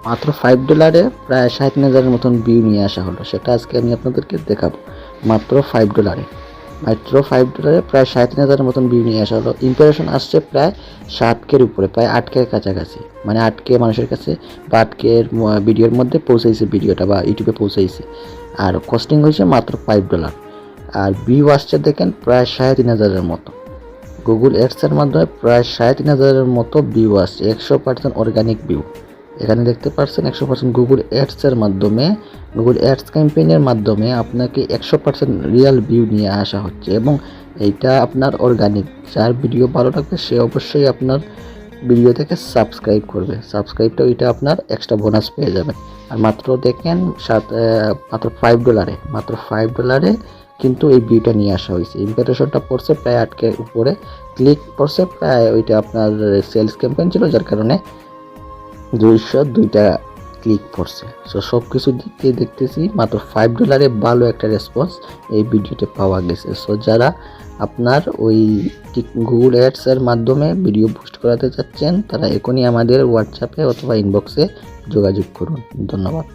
মাত্র $5 প্রায় 30,000-এর মতন ভিউ নিয়ে আসা হলো। সেটা আজকে আমি আপনাদেরকে দেখাবো। মাত্র $5 প্রায় 30,000-এর মতন ভিউ নিয়ে আসা হলো। ইমপ্রেশন আসছে প্রায় 7K-র উপরে, প্রায় 8K-র কাছাকাছি, মানে 8K মানুষের কাছে বা 8K-র ভিডিওর মধ্যে পৌঁছাইছে ভিডিওটা, বা ইউটিউবে পৌঁছাইছে। আর কস্টিং হয়েছে মাত্র $5। আর ভিউ আসছে দেখেন প্রায় 3,500-এর মতো। গুগল অ্যাডসের মাধ্যমে প্রায় 3,500-এর মতো ভিউ আসছে, 100% অর্গানিক ভিউ। এখানে দেখতে পাচ্ছেন 100% গুগল অ্যাডসের মাধ্যমে, গুগল অ্যাডস ক্যাম্পেইনের মাধ্যমে আপনাকে 100% রিয়েল ভিউ নিয়ে আসা হচ্ছে, এবং এইটা আপনার অর্গানিক। যার ভিডিও ভালো লাগবে সে অবশ্যই আপনার ভিডিও থেকে সাবস্ক্রাইব করবে। সাবস্ক্রাইবটা ওইটা আপনার এক্সট্রা বোনাস পেয়ে যাবেন। আর মাত্র দেখেন মাত্র $5 কিন্তু এই ভিউটা নিয়ে আসা হয়েছে। ইমপ্রেশনটা পড়ছে প্রায় 8K-র উপরে, ক্লিক পড়ছে প্রায়, ওইটা আপনার সেলস ক্যাম্পেইন ছিল যার কারণে 202টা ক্লিক পড়ছে। সো সব কিছু দিক দিয়ে দেখতেছি মাত্র $5-এ ভালো একটা রেসপন্স এই ভিডিওতে পাওয়া গেছে। সো যারা আপনার ওই গুগল অ্যাডসের মাধ্যমে ভিডিও পোস্ট করাতে চাচ্ছেন তারা এখনই আমাদের হোয়াটসঅ্যাপে অথবা ইনবক্সে যোগাযোগ করুন। ধন্যবাদ।